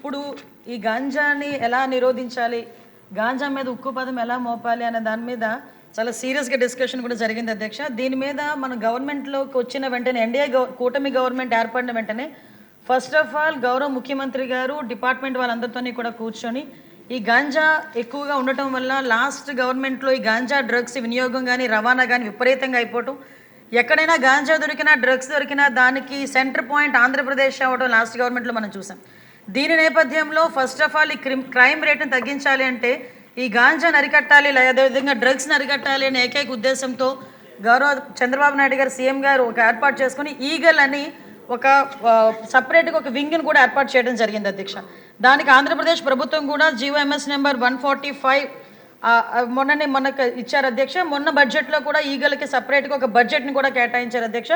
ఇప్పుడు ఈ గాంజాని ఎలా నిరోధించాలి, గాంజా మీద ఉక్కు పదం ఎలా మోపాలి అనే దాని మీద చాలా సీరియస్గా డిస్కషన్ కూడా జరిగింది అధ్యక్ష. దీని మీద మన గవర్నమెంట్లోకి వచ్చిన వెంటనే ఎన్డీఏ కూటమి గవర్నమెంట్ ఏర్పడిన వెంటనే ఫస్ట్ ఆఫ్ ఆల్ గౌరవ ముఖ్యమంత్రి గారు డిపార్ట్మెంట్ వాళ్ళందరితోని కూడా కూర్చొని ఈ గాంజా ఎక్కువగా ఉండటం వల్ల లాస్ట్ గవర్నమెంట్లో ఈ గాంజా డ్రగ్స్ వినియోగం కానీ రవాణా కానీ విపరీతంగా అయిపోవటం, ఎక్కడైనా గాంజా దొరికినా డ్రగ్స్ దొరికినా దానికి సెంటర్ పాయింట్ ఆంధ్రప్రదేశ్ అవ్వడం లాస్ట్ గవర్నమెంట్లో మనం చూసాం. దీని నేపథ్యంలో ఫస్ట్ ఆఫ్ ఆల్ ఈ క్రైమ్ రేట్ని తగ్గించాలి అంటే ఈ గాంజాని అరికట్టాలి, అదేవిధంగా డ్రగ్స్ని అరికట్టాలి అనే ఏకైక ఉద్దేశంతో గౌరవ చంద్రబాబు నాయుడు గారు సీఎం గారు ఒక ఏర్పాటు చేసుకుని ఈగల్ అని ఒక సపరేట్గా ఒక వింగ్ని కూడా ఏర్పాటు చేయడం జరిగింది అధ్యక్ష. దానికి ఆంధ్రప్రదేశ్ ప్రభుత్వం కూడా జీవోఎంఎస్ నెంబర్ 145 మొన్నకు ఇచ్చారు అధ్యక్ష. మొన్న బడ్జెట్లో కూడా ఈగల్కి సపరేట్గా ఒక బడ్జెట్ని కూడా కేటాయించారు అధ్యక్ష.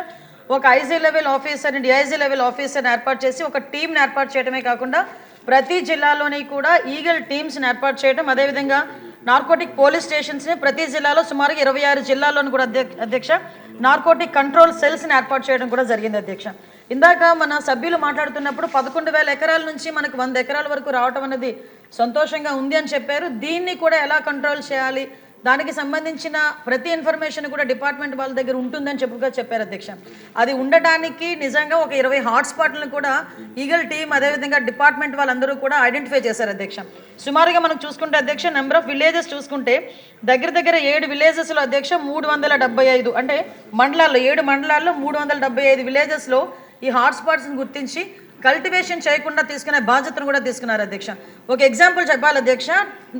ఒక ఐజీ లెవెల్ ఆఫీసర్ని, డిఐజీ లెవెల్ ఆఫీసర్ని ఏర్పాటు చేసి ఒక టీంని ఏర్పాటు చేయడమే కాకుండా ప్రతి జిల్లాలోని కూడా ఈగల్ టీమ్స్ని ఏర్పాటు చేయడం, అదేవిధంగా నార్కోటిక్ పోలీస్ స్టేషన్స్ని ప్రతి జిల్లాలో సుమారుగా 26 జిల్లాల్లోని కూడా అధ్యక్ష నార్కోటిక్ కంట్రోల్ సెల్స్ని ఏర్పాటు చేయడం కూడా జరిగింది అధ్యక్ష. ఇందాక మన సభ్యులు మాట్లాడుతున్నప్పుడు 11,000 ఎకరాల నుంచి మనకు 100 ఎకరాల వరకు రావటం అనేది సంతోషంగా ఉంది అని చెప్పారు. దీన్ని కూడా ఎలా కంట్రోల్ చేయాలి, దానికి సంబంధించిన ప్రతి ఇన్ఫర్మేషన్ కూడా డిపార్ట్మెంట్ వాళ్ళ దగ్గర ఉంటుందని చెప్పారు అధ్యక్ష. అది ఉండటానికి నిజంగా ఒక 20 హాట్స్పాట్లను కూడా ఈగల్ టీం అదేవిధంగా డిపార్ట్మెంట్ వాళ్ళందరూ కూడా ఐడెంటిఫై చేశారు అధ్యక్ష. సుమారుగా మనం చూసుకుంటే అధ్యక్ష నెంబర్ ఆఫ్ విలేజెస్ చూసుకుంటే దగ్గర 7 విలేజెస్లో అధ్యక్ష 375 అంటే మండలాల్లో 7 మండలాల్లో 375 విలేజెస్లో ఈ హాట్స్పాట్స్ని గుర్తించి కల్టివేషన్ చేయకుండా తీసుకునే బాధ్యతను కూడా తీసుకున్నారు అధ్యక్ష. ఒక ఎగ్జాంపుల్ చెప్పాలి అధ్యక్ష,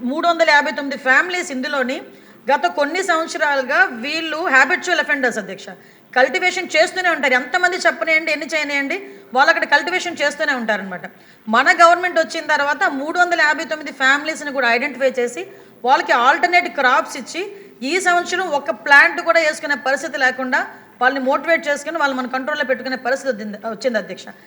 359 ఫ్యామిలీస్ ఇందులోని గత కొన్ని సంవత్సరాలుగా వీళ్ళు హ్యాబిచువల్ అఫెండర్స్ అధ్యక్ష. కల్టివేషన్ చేస్తూనే ఉంటారు, ఎంతమంది చెప్పనేయండి ఎన్ని చేయనియండి వాళ్ళు అక్కడ కల్టివేషన్ చేస్తూనే ఉంటారనమాట. మన గవర్నమెంట్ వచ్చిన తర్వాత 359 ఫ్యామిలీస్ని కూడా ఐడెంటిఫై చేసి వాళ్ళకి ఆల్టర్నేట్ క్రాప్స్ ఇచ్చి ఈ సంవత్సరం ఒక ప్లాంట్ కూడా వేసుకునే పరిస్థితి లేకుండా వాళ్ళని మోటివేట్ చేసుకుని వాళ్ళు మన కంట్రోల్లో పెట్టుకునే పరిస్థితి వచ్చింది అధ్యక్ష.